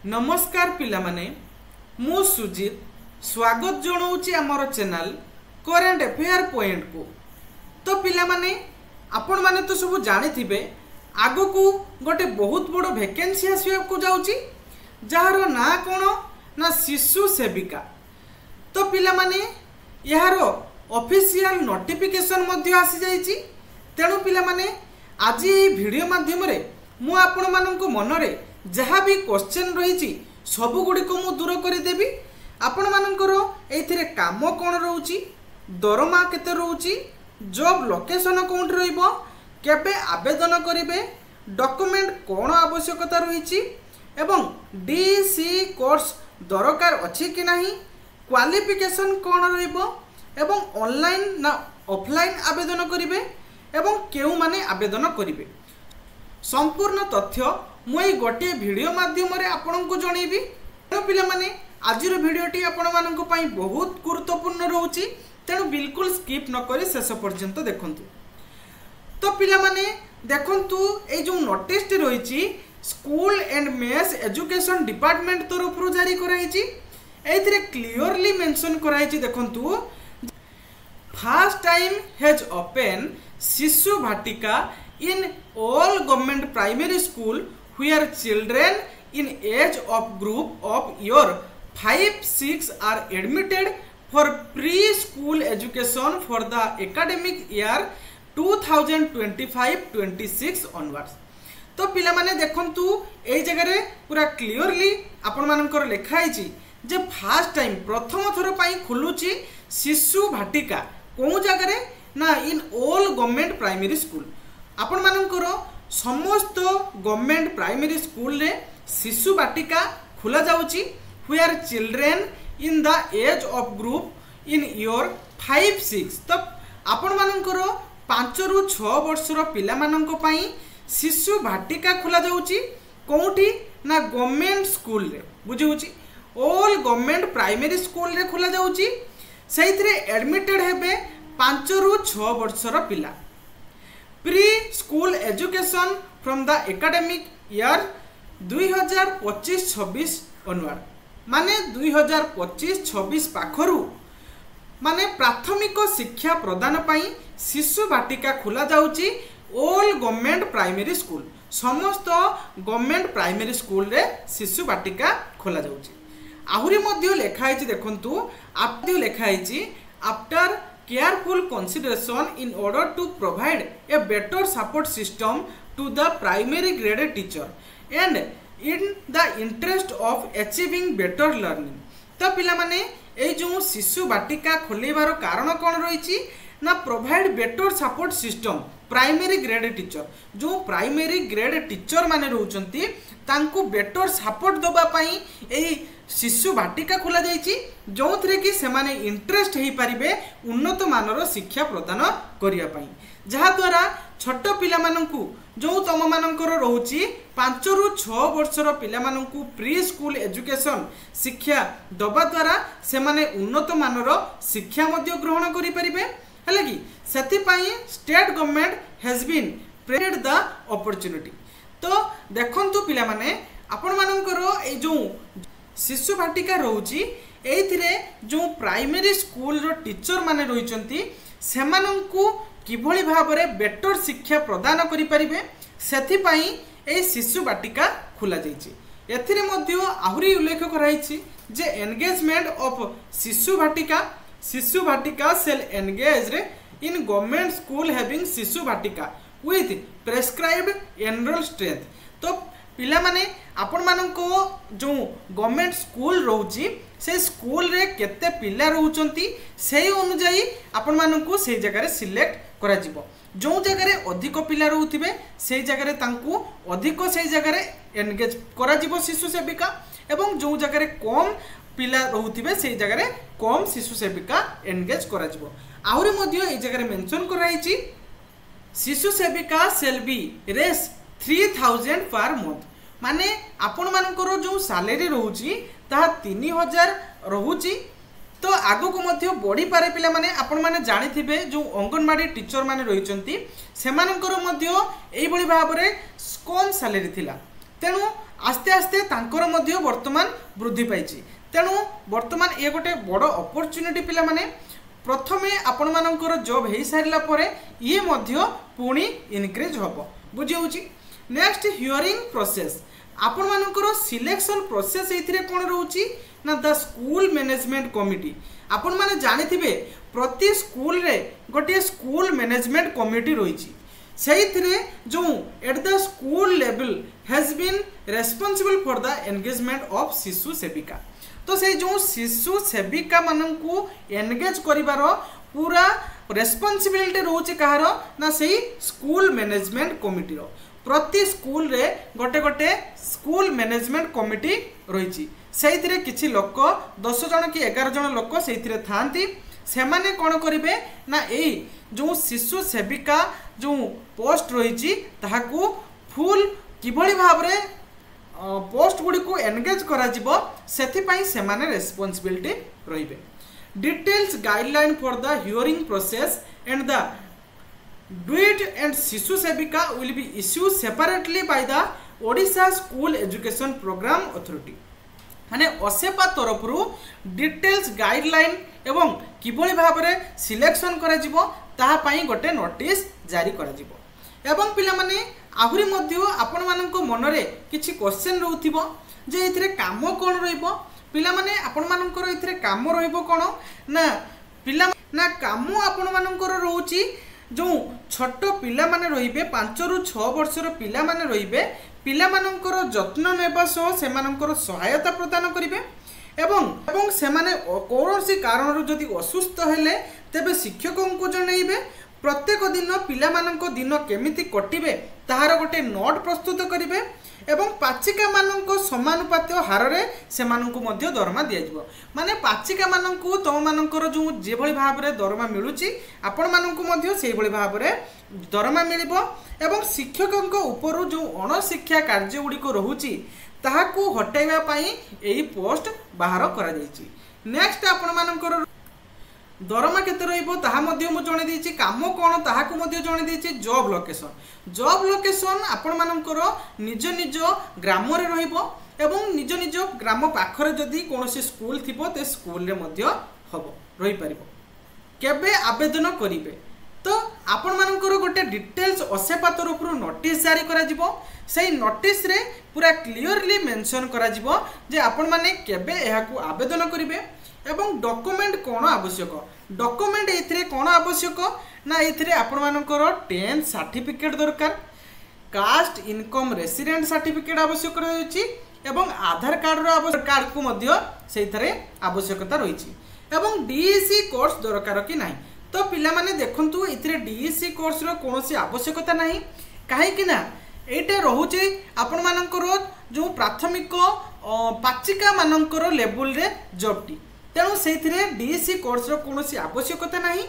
नमस्कार पिला माने मु सुजित स्वागत जनाऊँगी आमर चैनल करेंट अफेयर पॉइंट को। तो पिला माने आपण माने तो सब जानी आगो को गोटे बहुत बड़ वैकेंसी आसवा को जाउची जार ना कौन ना शिशु सेविका। तो पिला माने यार ऑफिशियल नोटिफिकेशन मध्य आसी जाइची। तेणु पिला माने आज ये वीडियो माध्यम रे मु आपण मानक मनरे जहाँ भी क्वेश्चन रही सबुगुड़ी को मु दूर करदेवी। आपण मानकर एथिरे काम कौन रोची, दरमा केते रोची, जॉब लोकेशन कौन रहिबो, केबे आवेदन करिवे, डॉक्यूमेंट कौन आवश्यकता रही एवं डीसी कोर्स दरकार अछि कि नहीं, क्वालिफिकेशन कौन रहिबो एवं ऑनलाइन ना ऑफलाइन आवेदन करिवे एवं केउ माने आवेदन करिवे संपूर्ण तथ्य मुई गोटे वीडियो माध्यम रे आपन को जणैबी। तेणु पिला माने आजिर वीडियोटी आपण मानक पई बहुत गुरुत्वपूर्ण रहउची। तेणु बिल्कुल स्किप न करी शेष पर्यंत देखंतु। तो पिला माने देखंतु ए जो नोटिस टी रहिची school and mass education department तरफ जारी कराइची। एथिरे क्लियरली मेंशन कराइची देखंतु फर्स्ट टाइम हैज ओपन शिशु भाटिका in all government primary school where children in age of group of year 5-6 are admitted for preschool education for the academic year 2025-26 onwards। तो पिला माने देखंतु ए जगह रे पूरा क्लियरली आपण मानकर लेखा आइची जे फर्स्ट टाइम प्रथम थर पई खुलुची शिशु भाटिका को जगह रे ना in all government primary school. आपण मानकर समस्त गवर्नमेंट प्राइमरी स्कूल रे शिशु बाटिका खुला जाउची where children in the age of group in year 5-6। तो आपण मानकर 5 रु 6 वर्षर पिला मानक पई शिशु बाटिका खुला जाउची कोठी ना गवर्नमेंट स्कूल रे बुझौची ऑल गवर्नमेंट प्राइमरी स्कूल रे खुला जाउची। सेइथरे एडमिटेड हेबे 5 रु 6 वर्षर पिला। Pre school education from the academic year 2025-26 onward माने 2025-26 पाखरु माने प्राथमिक शिक्षा प्रदान पाई शिशु बाटिका खुला जाउची ऑल गवर्नमेंट प्राइमरी स्कूल। समस्त गवर्नमेंट प्राइमरी स्कूल रे शिशु बाटिका खुला जाउची। आहुरी मध्य लेखा आइची देखंतु आपदी लेखा आइची after careful consideration in order to provide a better support system to the primary grade teacher and in the interest of achieving better learning। तो पिला माने ए जो शिशु बाटिका खोलेबार कारण कौन रही ना provide better support system primary grade teacher जो प्राइमरी ग्रेड टीचर माने रहउचंती तांको बेटर सपोर्ट दबा पई एही शिशु बाटिका खोला जाइची जो थरे कि सेमाने इंटरेस्ट हेई परिबे उन्नत मानर शिक्षा प्रदान करिया पई जहा द्वारा छोट पिला माननकु जो तम मानकर रहउची 5 रु 6 वर्षर पिला माननकु प्री स्कूल एजुकेशन शिक्षा दबा द्वारा सेमाने उन्नत मानर शिक्षा मध्य ग्रहण करि परिबे हले कि सेति पई state government has been provided the opportunity. तो देखंतु पिला माने आपण मानकर ए जो शिशु भाटिका रोची एथिरे जो प्राइमरी स्कूल रो टीचर माने रहिचंती सेमानंकु किभଳି भाबरे बेटर शिक्षा प्रदान करि परिबे सेथि पई ए शिशु बाटिका खुला जाइछि। एथिरे मध्य आहुरी उल्लेख कराइछि जे engagement of Shishu Vatika cell engaged in government school having Shishu Vatika with prescribed enrol strength. तो पिला माने आपण मानको जो गवर्नमेंट स्कूल रोची से स्कूल रे केते पिला रहउचंती सेही अनुसार आपण मानको सेही जगह रे सिलेक्ट करा जिवो। जो जगह रे अधिक पिला रहउथिबे सेही जगह रे तांकू अधिक सेही जगह रे एंगेज करा जिवो शिशु सेविका एवं जो जगह रे कम पिला रहउथिबे सेही जगह रे कम शिशु सेविका एंगेज करा जिवो। आहुरी मध्य ए जगह रे मेंशन कराइची शिशु सेविका cell B race 3000 per month माने आपण मानकर जो सैलरी रहउची ता 3000 रहउची। तो आगो को मध्य बढ़ी पारे पिला माने आपण माने जानि थिबे जो अंगनवाड़ी टीचर माने रहिचंती सेमानकर मध्य एई बळी भाबरे कम सैलरी थिला। तेणु आस्ते आस्ते तांकर मध्य वर्तमान वृद्धि पाइछि। तेणु वर्तमान ये गोटे बड़ अपॉर्चुनिटी पिला माने प्रथमे आपण मानकर जॉब हो सारा पर ये मध्य पुणी इनक्रीज हम बुझी। नेक्स्ट हियरिंग प्रोसेस आपण मानकर सिलेक्शन प्रोसेस ये कौन रोची ना द स्कूल मैनेजमेंट कमिटी। आपण माने जानिथिबे प्रति स्कूल रे गोटे स्कूल मैनेजमेंट कमिटी रही जो at the school level has been responsible for the engagement of शिशु सेविका। तो से जो शिशु सेविका मानू एनगेज करिवार पूरा रेस्पॉन्सिबिलिटी रोचे कहार ना सही स्कूल मैनेजमेंट कमिटी रो। प्रति स्कूल रे गोटे गोटे स्कूल मैनेजमेंट कमिटी रही से किछि लोक 10 जन कि 11 जन लोक से थांती से माने कौन करेंगे ना यही जो शिशु सेविका जो पोस्ट रही ताकू फुल किभली भाव रे पोस्ट गुड़ी को एनगेज करा से माने रेस्पॉन्सिबिलिटी रहिबे। Details guideline for the hearing process and the डुइट एंड शिशु सेविका will be issue separately by the Odisha school education programme authority. माने ओसेपा तरफ डिटेल्स गाइडलाइन एवं किभली भाव में सिलेक्शन करा गोटे नोटिस जारी करा एवं पिला माने आहुरी मध्य आपण मानक मनरे किछि क्वेश्चन रहउथिबो जे एथिरे काम कोन रहइबो पिला माने आपण मानकर एथिरे काम रहइबो कोन ना पिला ना काम आपण मानकर रहउची जो छोट पिला माने रहिबे 5 रु 6 वर्षर पिला माने रहिबे पिला मानकर जत्न नेबा सह से मानकर सहायता प्रदान करिवे एवं से माने कौनसी कारण जदि असुस्थ हेले तेबे शिक्षकों को जनइबे। प्रत्येक दिन पिला मानक दिन केमिति कटिबे ताहार गोटे नोट प्रस्तुत करिवे एवं पाचिका मानक समानुपात हार रे से मानकु मध्य दरमा दिया जिवो। माने पाचिका मानकु तम मानकर जो जे भली भाव रे दरमा मिलुची आपण मानकु मध्य सेही भली भाव रे दरमा मिलिबो एवं शिक्षकों ऊपर जो अणशिक्षा कार्य गुड़िक रोची ताहाकू हटाइबा पई एही पोस्ट बाहर करा जायछि। नेक्स्ट आपण मानकर दरमा केते रहिबो ताहा मध्य मु जणे देछि काम कोन ताहाकू मध्य जणे देछि। जॉब लोकेशन आपण मानकर निज निज ग्राम रे रहिबो एवं निज निज ग्राम पाखरे जदि कोनोसी स्कूल थिबो ते स्कूल रे मध्य हबो रहि परिबो। केबे आवेदन करिवे तो आपण मानकर गोटे डिटेल्स ओसेपा तरफ नोटिस जारी करा जिवो। सेही नोटिस रे पूरा क्लियरली मेंशन करा जिवो जे आपण माने केबे एहाकू आवेदन करिवे एवं डॉक्यूमेंट कौन आवश्यक। डॉक्यूमेंट एथिरे कौन आवश्यक ना एथिरे आपण मानकर 10th सर्टिफिकेट दरकार कास्ट इनकम रेसिडेंट सर्टिफिकेट आवश्यक रही एवं आधार कार्ड कार्ड को मध्य सेथरे आवश्यकता रही एवं डीईसी कोर्स दरकार कि नहीं। तो पिला माने देखंतु एथिरे डीईसी कोर्स रो कोनोसी आवश्यकता नहीं काहे कि ना एटा रहुचे आपण मानकर जो प्राथमिक पाचिका मानकर लेवल रे जॉबटी तेणु से डीईसी कोर्स रो कोनोसी आवश्यकता नहीं।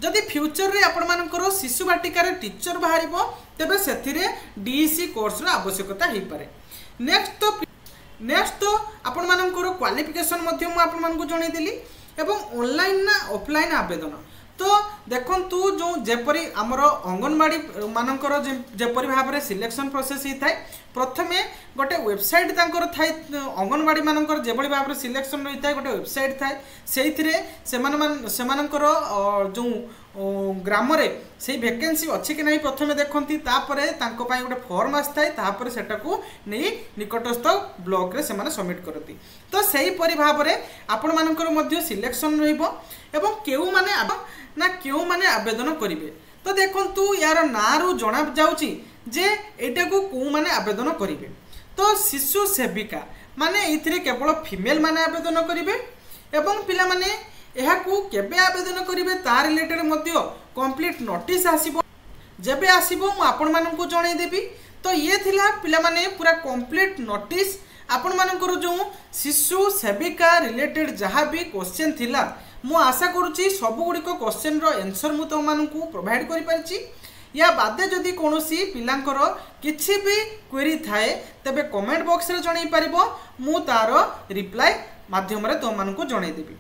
जदि फ्यूचर रे आपण मानकर शिशु बाटिकार टीचर बाहरिबो तेबे सेथिरे डीईसी कोर्स रो आवश्यकता हेइ पारे। नेक्स्ट तो आपण मानकर क्वालिफिकेशन मध्य मु आपण मानकु जणै देली एवं ऑनलाइन ना ऑफलाइन आवेदन। तो देखंतु जो जेपरी आमर अंगनवाड़ी मानकर जेपरी भाव में सिलेक्शन प्रोसेस ही थाए प्रथमे गोटे वेबसाइट तांकर थाए अंगनवाड़ी मानकर जेभली भाव में सिलेक्शन रही थाए गोटे वेबसाइट थाए से मानकर जो ग्राम रे से वैकेंसी अच्छी कि नहीं प्रथमे देखती तापर तांको पाई गोटे फॉर्म आसताए तापर सेटाकू नहीं निकटस्थ ब्लॉक रे से सबमिट करती। तो सही परि भाव में आपण मानकर मध्य सिलेक्शन रहिबो एवं केउ माने ना क्यों माने आवेदन करिवे। तो देखंतु यार नारू जणा जाउची जे एटा को को माने आवेदन करिवे। तो शिशु सेविका माने इथिरे केवल फीमेल माने आवेदन करिवे एवं पिला माने एहा को केबे आवेदन करिवे ता रिलेटेड मध्य कंप्लीट नोटिस आसीबो जेबे आसीबो मु आपण माननकु जणै देबी। तो ये थिला पिला माने पूरा कंप्लीट नोटिस आपण मानकर जो शिशु सेविका रिलेटेड जहाँ भी क्वेश्चन थिला मु आशा करुच्ची सबुगुड़िक क्वेश्चन रो आंसर मु तुम मानकु प्रोवाइड करि पारछि। या बादे जदि कोनोसी पिलांकर किछि भी क्वेरी थाए तबे कमेंट बॉक्स रे जणै पारिबो मु तार रिप्लाई माध्यम रे तुम मानकु जणै देबी।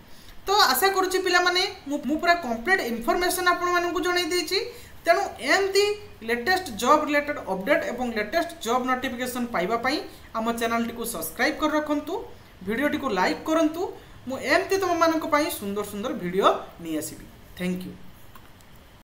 तो आशा करुच्ची पिला माने मु पूरा कंप्लीट इन्फॉर्मेशन आपण मानकु जणै देछि। तेणु एमती लेटेस्ट जॉब रिलेटेड अपडेट एवं लेटेस्ट जॉब नोटिफिकेशन पाइबा पई आम चैनल टी को सब्सक्राइब कर रखंतु वीडियो टी को लाइक करंतु मु एमती तुम मानक पई सुंदर सुंदर वीडियो नहीं आसीबी। Thank you.